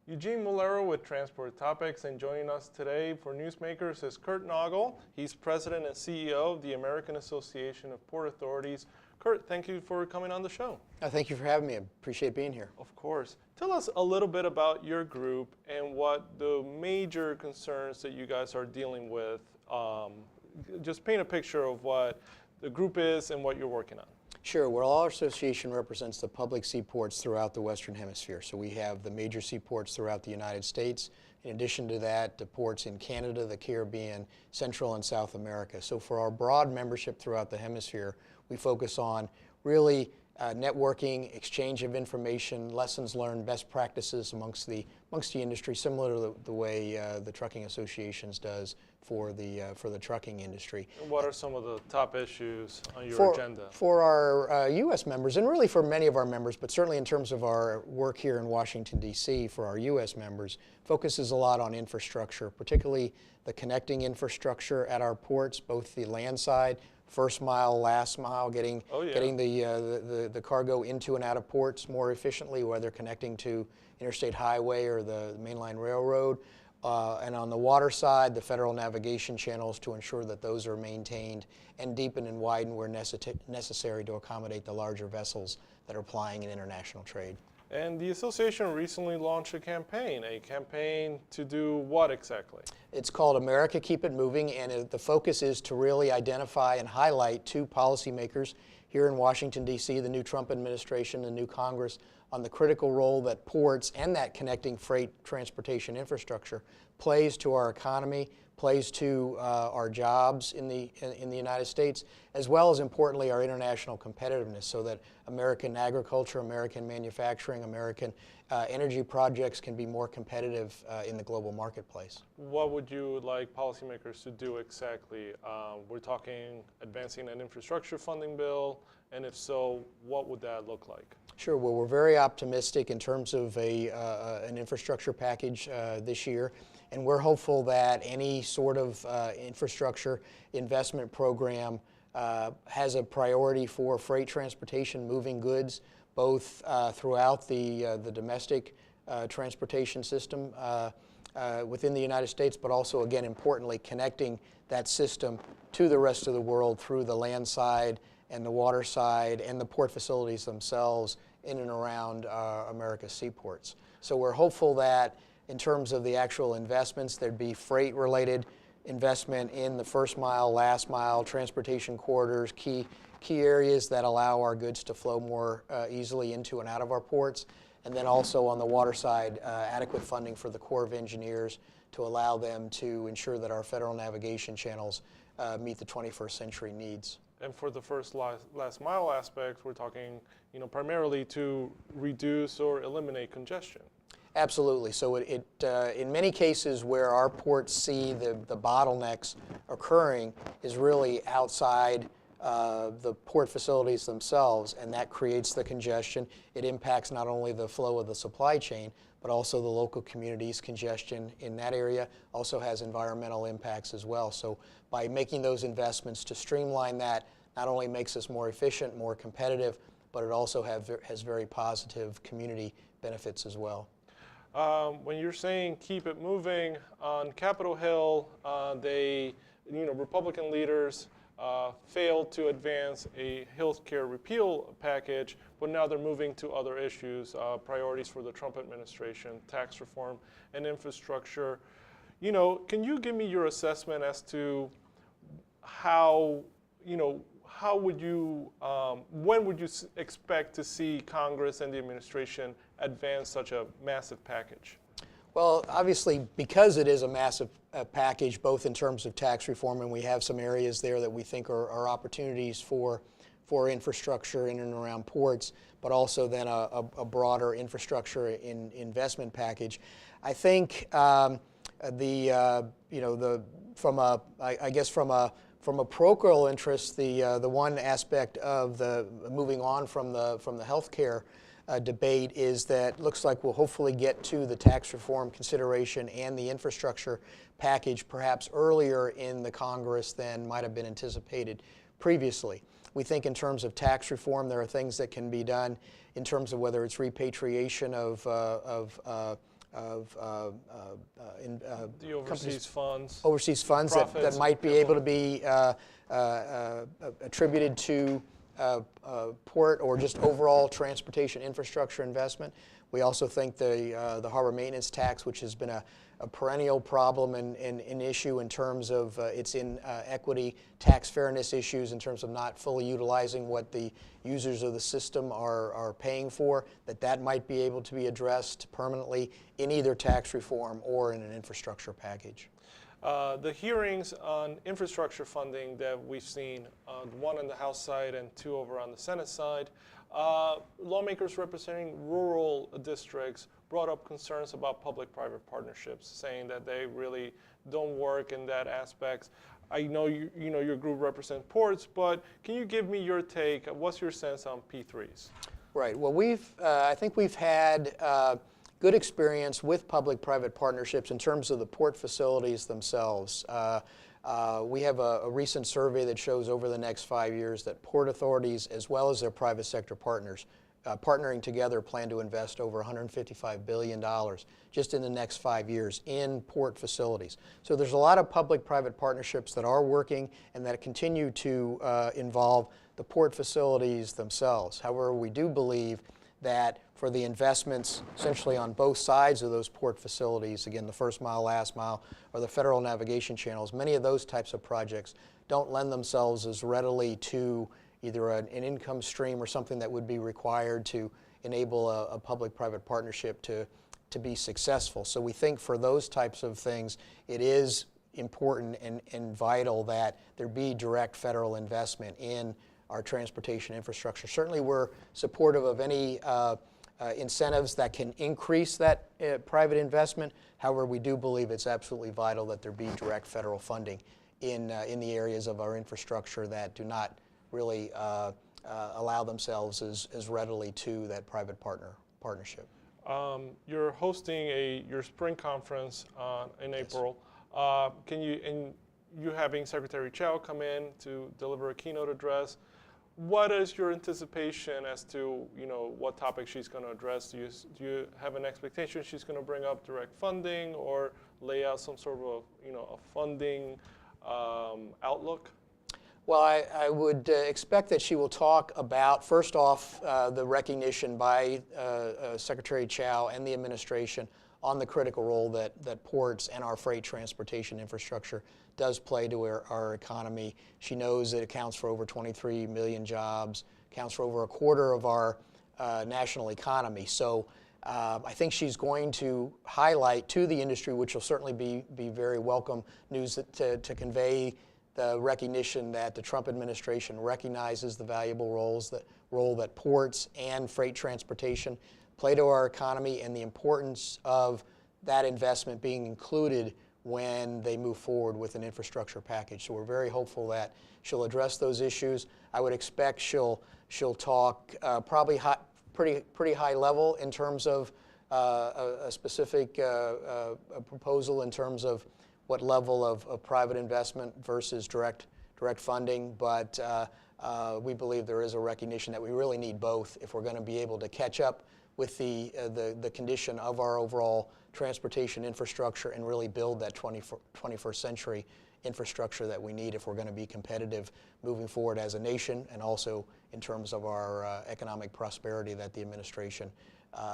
Eugene Mulero with Transport Topics, and joining us today for Newsmakers is Kurt Nagle. He's President and CEO of the American Association of Port Authorities. Kurt, thank you for coming on the show. Thank you for having me. I appreciate being here. Of course. Tell us a little bit about your group and what the major concerns that you guys are dealing with. Just paint a picture of what the group is and what you're working on. Sure. Well, our association represents the public seaports throughout the Western Hemisphere. So we have the major seaports throughout the United States. In addition to that, the ports in Canada, the Caribbean, Central and South America. So for our broad membership throughout the hemisphere, we focus on really networking, exchange of information, lessons learned, best practices amongst the industry, similar to the way the trucking associations does for the trucking industry. And what are some of the top issues on your agenda? For our U.S. members, and really for many of our members, but certainly in terms of our work here in Washington, D.C. for our U.S. members, focuses a lot on infrastructure, particularly the connecting infrastructure at our ports, both the land side, first mile, last mile, getting the cargo into and out of ports more efficiently, whether connecting to interstate highway or the mainline railroad. And on the water side, the federal navigation channels to ensure that those are maintained and deepened and widened where necessary to accommodate the larger vessels that are plying in international trade. And the association recently launched a campaign to do what exactly? It's called America Keep It Moving, and the focus is to really identify and highlight to policymakers here in Washington, D.C., the new Trump administration, the new Congress, on the critical role that ports and that connecting freight transportation infrastructure plays to our economy, plays to our jobs in the United States, as well as importantly our international competitiveness, so that American agriculture, American manufacturing, American energy projects can be more competitive in the global marketplace. What would you like policymakers to do exactly? We're talking advancing an infrastructure funding bill, and if so, what would that look like? Sure. Well, we're very optimistic in terms of an infrastructure package this year, and we're hopeful that any sort of infrastructure investment program has a priority for freight transportation, moving goods, both throughout the domestic transportation system within the United States, but also, again, importantly, connecting that system to the rest of the world through the land side and the water side and the port facilities themselves in and around America's seaports. So we're hopeful that in terms of the actual investments, there'd be freight-related investment in the first mile, last mile, transportation corridors, key areas that allow our goods to flow more easily into and out of our ports. And then also on the water side, adequate funding for the Corps of Engineers to allow them to ensure that our federal navigation channels meet the 21st century needs. And for the first last mile aspect, we're talking, primarily to reduce or eliminate congestion. Absolutely. So in many cases where our ports see the bottlenecks occurring is really outside the port facilities themselves, and that creates the congestion. It impacts not only the flow of the supply chain, but also the local communities. Congestion in that area also has environmental impacts as well. So by making those investments to streamline that, not only makes us more efficient, more competitive, but it also has very positive community benefits as well. When you're saying keep it moving, on Capitol Hill, Republican leaders failed to advance a health care repeal package, but now they're moving to other issues, priorities for the Trump administration, tax reform and infrastructure. Can you give me your assessment as to when would you expect to see Congress and the administration advance such a massive package? Well, obviously, because it is a massive package, both in terms of tax reform, and we have some areas there that we think are opportunities for infrastructure in and around ports, but also then a broader infrastructure investment package. I think from a parochial interest, the one aspect of the moving on from the healthcare debate is that looks like we'll hopefully get to the tax reform consideration and the infrastructure package perhaps earlier in the Congress than might have been anticipated previously. We think in terms of tax reform, there are things that can be done in terms of whether it's repatriation of The overseas funds. Overseas funds that might be able to be attributed to port or just overall transportation infrastructure investment. We also think the harbor maintenance tax, which has been a perennial problem and an issue in terms of its inequity, tax fairness issues in terms of not fully utilizing what the users of the system are paying for, that might be able to be addressed permanently in either tax reform or in an infrastructure package. The hearings on infrastructure funding that we've seen, one on the House side and two over on the Senate side, lawmakers representing rural districts brought up concerns about public-private partnerships, saying that they really don't work in that aspect. I know your group represents ports, but can you give me your take? What's your sense on P3s? Right. Well, I think we've had good experience with public-private partnerships in terms of the port facilities themselves. We have a recent survey that shows over the next 5 years that port authorities, as well as their private sector partners, partnering together, plan to invest over $155 billion just in the next 5 years in port facilities. So there's a lot of public-private partnerships that are working and that continue to involve the port facilities themselves. However, we do believe that for the investments essentially on both sides of those port facilities, again, the first mile, last mile, or the federal navigation channels, many of those types of projects don't lend themselves as readily to either an income stream or something that would be required to enable a public-private partnership to be successful. So we think for those types of things, it is important and vital that there be direct federal investment in our transportation infrastructure. Certainly we're supportive of any incentives that can increase that private investment. However, we do believe it's absolutely vital that there be direct federal funding in the areas of our infrastructure that do not really allow themselves as readily to that private partnership. You're hosting your spring conference in April. You having Secretary Chow come in to deliver a keynote address. What is your anticipation as to what topic she's going to address? Do you have an expectation she's going to bring up direct funding or lay out some sort of a funding outlook? Well, I would expect that she will talk about, first off, the recognition by Secretary Chow and the administration on the critical role that ports and our freight transportation infrastructure does play to our economy. She knows it accounts for over 23 million jobs, accounts for over a quarter of our national economy. So I think she's going to highlight to the industry, which will certainly be very welcome news to convey the recognition that the Trump administration recognizes the valuable role that ports and freight transportation play to our economy and the importance of that investment being included when they move forward with an infrastructure package. So we're very hopeful that she'll address those issues. I would expect she'll talk probably pretty high level in terms of a specific proposal in terms of what level of private investment versus direct funding, but we believe there is a recognition that we really need both if we're going to be able to catch up with the condition of our overall transportation infrastructure and really build that 21st century infrastructure that we need if we're going to be competitive moving forward as a nation and also in terms of our economic prosperity that the administration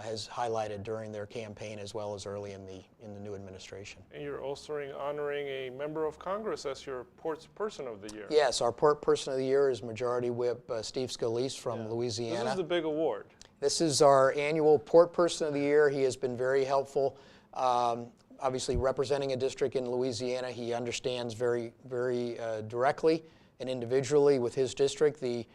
has highlighted during their campaign as well as early in the new administration. And you're also honoring a member of Congress as your Ports Person of the Year. Yes, our Port Person of the Year is Majority Whip Steve Scalise from Louisiana. This is the big award. This is our annual Port Person of the Year. He has been very helpful. Obviously representing a district in Louisiana, he understands very directly and individually with his district the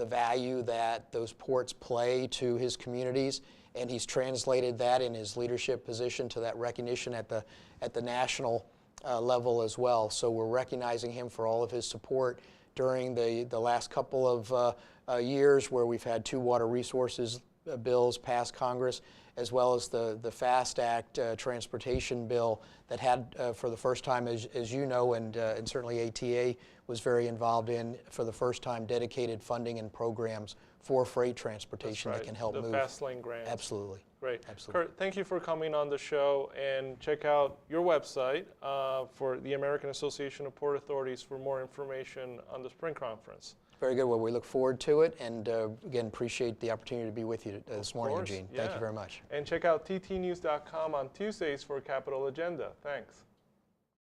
value that those ports play to his communities, and he's translated that in his leadership position to that recognition at the national level as well. So we're recognizing him for all of his support during the last couple of years where we've had 2 water resources bills pass Congress, as well as the FAST Act transportation bill that had, for the first time, as you know, and certainly ATA was very involved in, for the first time, dedicated funding and programs for freight transportation that can help move. The Fast Lane grants. Absolutely. Great. Absolutely. Kurt, thank you for coming on the show, and check out your website for the American Association of Port Authorities for more information on the spring conference. Very good. Well, we look forward to it, and again, appreciate the opportunity to be with you this morning, Of course, Eugene. yeah. Thank you very much. And check out ttnews.com on Tuesdays for Capital Agenda. Thanks.